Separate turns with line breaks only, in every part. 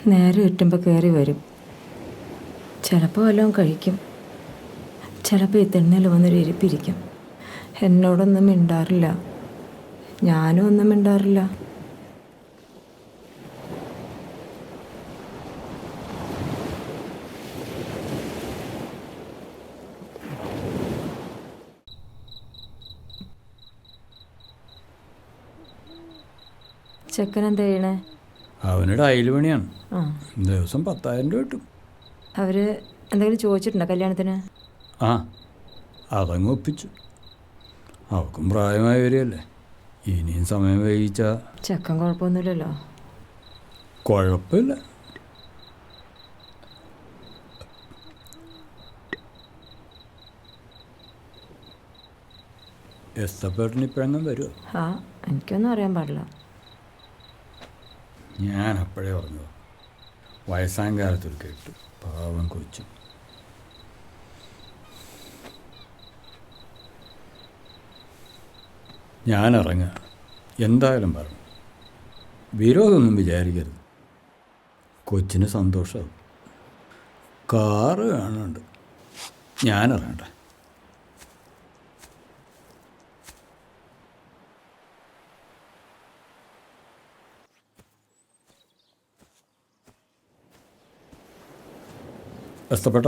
നേരെ കിട്ടുമ്പോൾ കയറി വരും. ചിലപ്പോൾ വല്ലതും കഴിക്കും, ചിലപ്പോൾ ഈ തെണ്ണയിൽ വന്നൊരു ഇരിപ്പിരിക്കും. എന്നോടൊന്നും മിണ്ടാറില്ല, ഞാനും ഒന്നും മിണ്ടാറില്ല. ചെക്കൻ എന്താ ചെയ്യണേ?
അവന് ടൈൽ പണിയാണ്.
ആ,
ദിവസം 10,000 രൂപ കിട്ടും.
അവർ എന്തെങ്കിലും ചോദിച്ചിട്ടുണ്ടോ കല്യാണത്തിന്?
ആ, അതങ്ങ് ഒപ്പിച്ചു. അവൾക്കും പ്രായമായി വരികയല്ലേ, ഇനിയും സമയം വൈകിച്ചാൽ.
ചെക്കൻ കുഴപ്പമൊന്നുമില്ലല്ലോ?
കുഴപ്പമില്ല. എസ്തപ്പേട്ടന് ഇപ്പോഴെങ്ങും വരുമോ?
ആ, എനിക്കൊന്നും അറിയാൻ പാടില്ല.
ഞാൻ അപ്പോഴേ പറഞ്ഞു, വയസ്സാം കാലത്തൊരു കേട്ടു, പാവം കൊച്ചു. ഞാൻ ഇറങ്ങാം, എന്തായാലും പറഞ്ഞു. വിരോധമൊന്നും വിചാരിക്കരുത്, കൊച്ചിന് സന്തോഷമാവും. കാറ് കാണുന്നുണ്ട്, ഞാൻ ഇറങ്ങട്ടെ. ഇഷ്ടപ്പെട്ട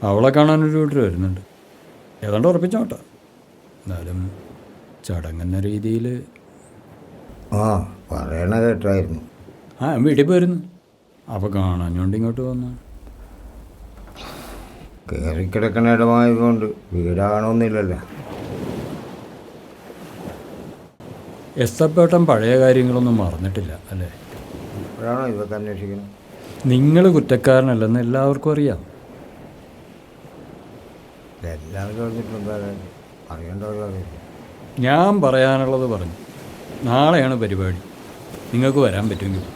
അവളെ കാണാനൊരു വീട്ടിൽ വരുന്നുണ്ട്. ഏതാണ്ട് ഉറപ്പിച്ചോട്ടാ, എന്നാലും ചടങ്ങെന്ന രീതിയിൽ.
ആ, പറയണ കേട്ടായിരുന്നു.
ആ, വീട്ടിൽ പോയിരുന്നു, അപ്പോൾ കാണാഞ്ഞോണ്ട് ഇങ്ങോട്ട് വന്നു.
കയറിക്കിടക്കണ ഇടമായതുകൊണ്ട് വീടാകണമെന്നില്ലല്ലോ.
എസ്തപ്പേട്ടൻ പഴയ കാര്യങ്ങളൊന്നും മറന്നിട്ടില്ല അല്ലേ?
ഇപ്പോഴാണോ ഇതൊക്കെ അന്വേഷിക്കുന്നത്?
നിങ്ങൾ കുറ്റക്കാരനല്ലെന്ന് എല്ലാവർക്കും അറിയാം.
എല്ലാവരും അറിഞ്ഞിട്ടുണ്ടോ? അറിയേണ്ടവരും അറിയില്ല.
ഞാൻ പറയാനുള്ളത് പറഞ്ഞു. നാളെയാണ് പരിപാടി, നിങ്ങൾക്ക് വരാൻ പറ്റുമെങ്കിൽ.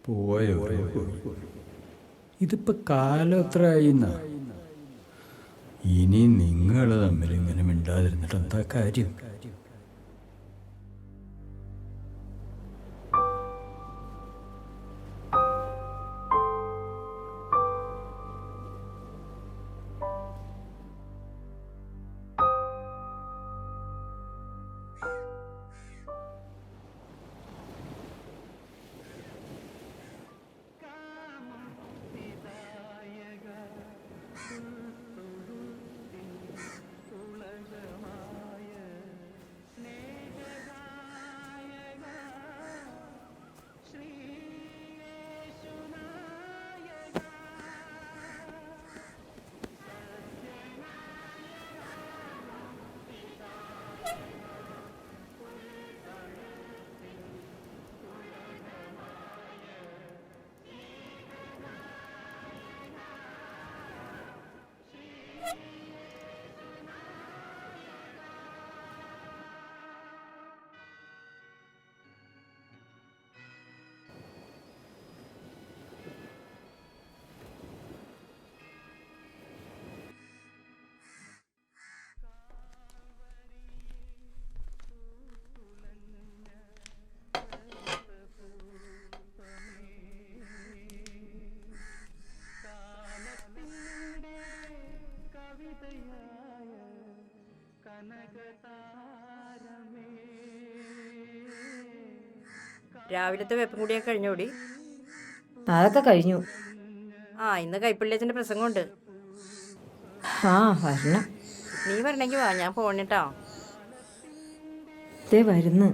പോയോ? ഇതിപ്പോൾ കാലം എത്ര ആയിന്നാ? ഇനി നിങ്ങൾ തമ്മിൽ ഇങ്ങനെ മിണ്ടാതിരുന്നിട്ട് എന്താ കാര്യം?
രാവിലത്തെ വെപ്പും കൂടിയൊക്കെ കഴിഞ്ഞോടി? അതൊക്കെ കഴിഞ്ഞു.
ആ ഇന്ന് കൈപ്പള്ളിയച്ഛൻ്റെ പ്രസംഗമുണ്ട്.
ആ വരണം.
നീ വരണമെങ്കിൽ വാ, ഞാൻ പോണിട്ടോ.
ദേ വരുന്ന്.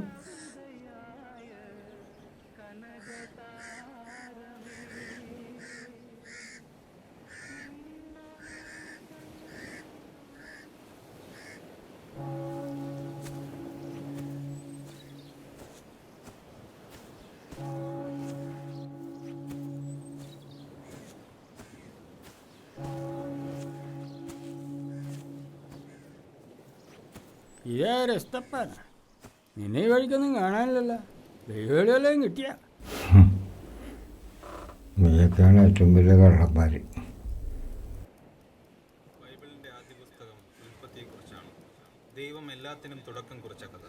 രസ്തപ്പാന നിന്നെ ഈ വഴിക്കൊന്നും കാണാനില്ലല്ലോ. ദൈവവിളിയെല്ലാം കിട്ടിയ
നീയൊക്കെയാണ് ഏറ്റവും വലിയ കള്ളന്മാർ.
ബൈബിളിന്റെ ആദ്യ പുസ്തകം ഉൽപ്പത്തിയെക്കുറിച്ചാണ്. ദൈവം എല്ലാത്തിനും തുടക്കം കുറിച്ച കഥ,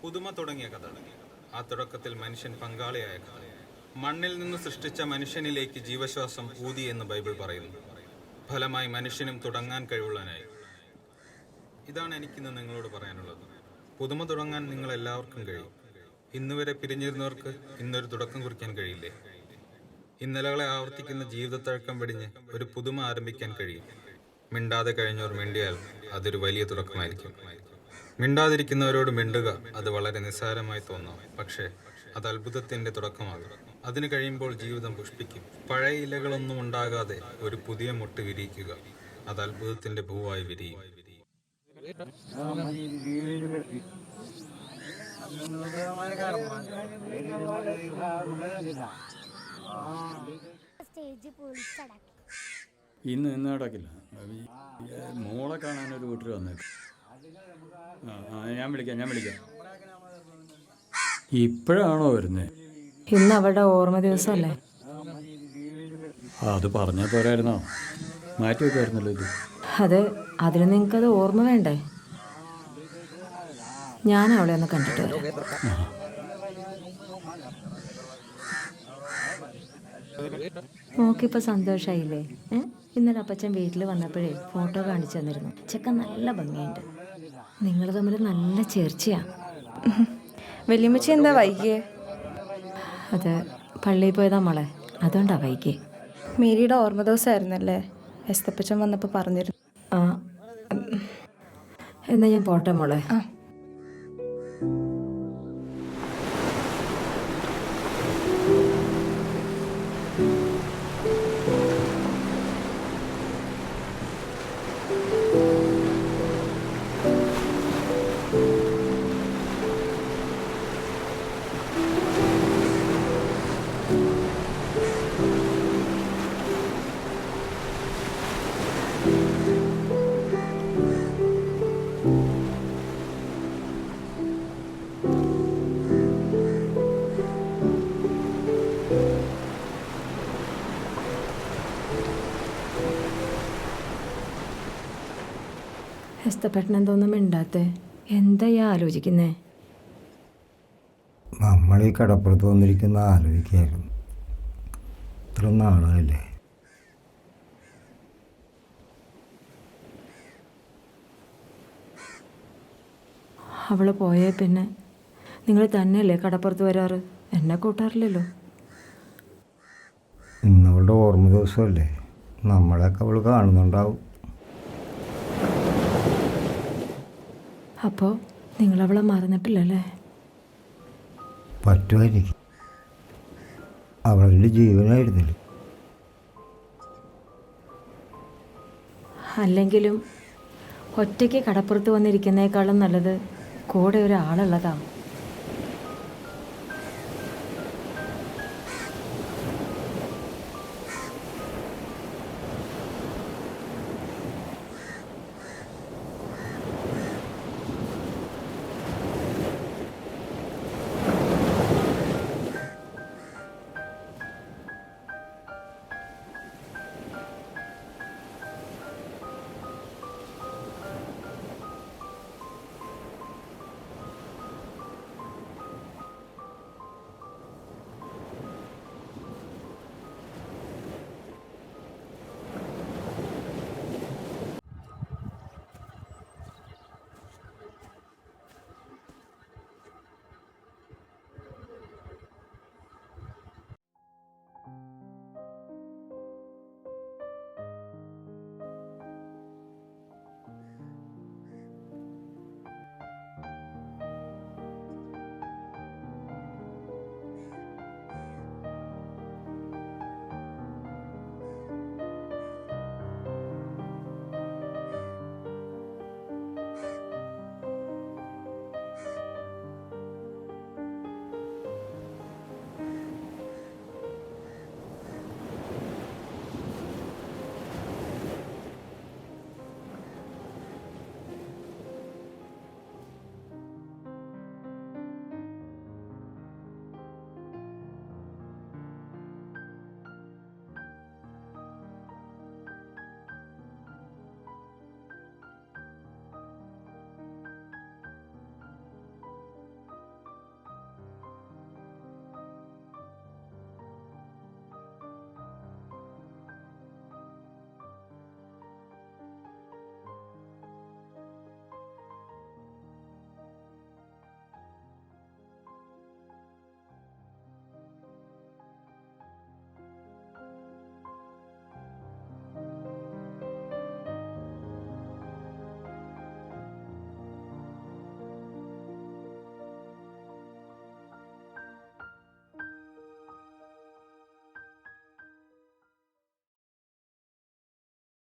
പുതുമ തുടങ്ങിയ കഥ, ആ തുടക്കത്തിൽ മനുഷ്യൻ പങ്കാളിയായ കഥ. മണ്ണിൽ നിന്ന് സൃഷ്ടിച്ച മനുഷ്യനിലേക്ക് ജീവശ്വാസം ഊതി എന്ന് ബൈബിൾ പറയുന്നു. ഫലമായി മനുഷ്യനും തുടങ്ങാൻ കഴിവുള്ളനായി. ഇതാണ് എനിക്കിന്ന് നിങ്ങളോട് പറയാനുള്ളത്. പുതുമ തുടങ്ങാൻ നിങ്ങൾ എല്ലാവർക്കും കഴിയും. ഇന്നുവരെ പിരിഞ്ഞിരുന്നവർക്ക് ഇന്നൊരു തുടക്കം കുറിക്കാൻ കഴിയില്ലേ? ഇന്നലകളെ ആവർത്തിക്കുന്ന ജീവിതത്തഴക്കം വെടിഞ്ഞ് ഒരു പുതുമ ആരംഭിക്കാൻ കഴിയും. മിണ്ടാതെ കഴിഞ്ഞവർ മിണ്ടിയാൽ അതൊരു വലിയ തുടക്കമായിരിക്കും. മിണ്ടാതിരിക്കുന്നവരോട് മിണ്ടുക അത് വളരെ നിസ്സാരമായി തോന്നാം, പക്ഷേ അത് അത്ഭുതത്തിന്റെ തുടക്കമാകും. അതിന് കഴിയുമ്പോൾ ജീവിതം പുഷ്പിക്കും. പഴയ ഇലകളൊന്നും ഉണ്ടാകാതെ ഒരു പുതിയ മുട്ട് വിരിയിക്കുക, അത് അത്ഭുതത്തിന്റെ പൂവായി വിരിയും.
ഇന്ന് നടക്കില്ല. മോളെ കാണാനൊരു വീട്ടിൽ വന്നേക്കും. ഞാൻ വിളിക്കാം. ഇപ്പോഴാണോ വരുന്നത്?
ഇന്ന് അവളുടെ ഓർമ്മ ദിവസമല്ലേ?
അത് പറഞ്ഞാൽ പോരായിരുന്നോ? മാറ്റി വെക്കായിരുന്നല്ലോ ഇത്.
അതിന് നിങ്ങൾക്കത് ഓർമ്മ വേണ്ടേ? ഞാൻ അവളെ ഒന്ന് കണ്ടിട്ട് വരാം. മോക്കിപ്പോൾ സന്തോഷമായില്ലേ? ഇന്നലെ അപ്പച്ചൻ വീട്ടിൽ വന്നപ്പോഴേ ഫോട്ടോ കാണിച്ചു തന്നിരുന്നു. ചെക്കൻ നല്ല ഭംഗിയുണ്ട്. നിങ്ങൾ തമ്മിൽ നല്ല ചേർച്ചയാ.
വല്യമ്മച്ചി എന്താ വൈകിയേ?
അത് പള്ളിയിൽ പോയതാ മോളെ, അതുകൊണ്ടാ വൈകി.
മേരിയുടെ ഓർമ്മ ദിവസമായിരുന്നല്ലേ? എസ്തപ്പച്ചൻ വന്നപ്പോൾ പറഞ്ഞിരുന്നു.
ആ എന്നാ ഞാൻ പോട്ടെ മോളെ.
ആ
എസ്തപ്പെട്ടൻ എന്തോന്നും മിണ്ടാത്തെ? എന്താ ഈ ആലോചിക്കുന്നേ?
നമ്മൾ ഈ കടപ്പുറത്ത് വന്നിരിക്കുന്ന ആലോചിക്കായിരുന്നു. ഇത്ര നാളല്ലേ.
അവൾ പോയേ പിന്നെ നിങ്ങൾ തന്നെയല്ലേ കടപ്പുറത്ത് വരാറ്? എന്നെ കൂട്ടാറില്ലല്ലോ.
ഇന്നവളുടെ ഓർമ്മ ദിവസമല്ലേ, നമ്മളെയൊക്കെ അവൾ കാണുന്നുണ്ടാവും.
അപ്പോൾ നിങ്ങളവളെ മറന്നിട്ടില്ലല്ലേ?
പറ്റുമായിരിക്കും. അവളുടെ ജീവനായിരുന്നില്ല.
അല്ലെങ്കിലും ഒറ്റയ്ക്ക് കടപ്പുറത്ത് വന്നിരിക്കുന്നേക്കാളും നല്ലത് കൂടെ ഒരാളുള്ളതാണ്.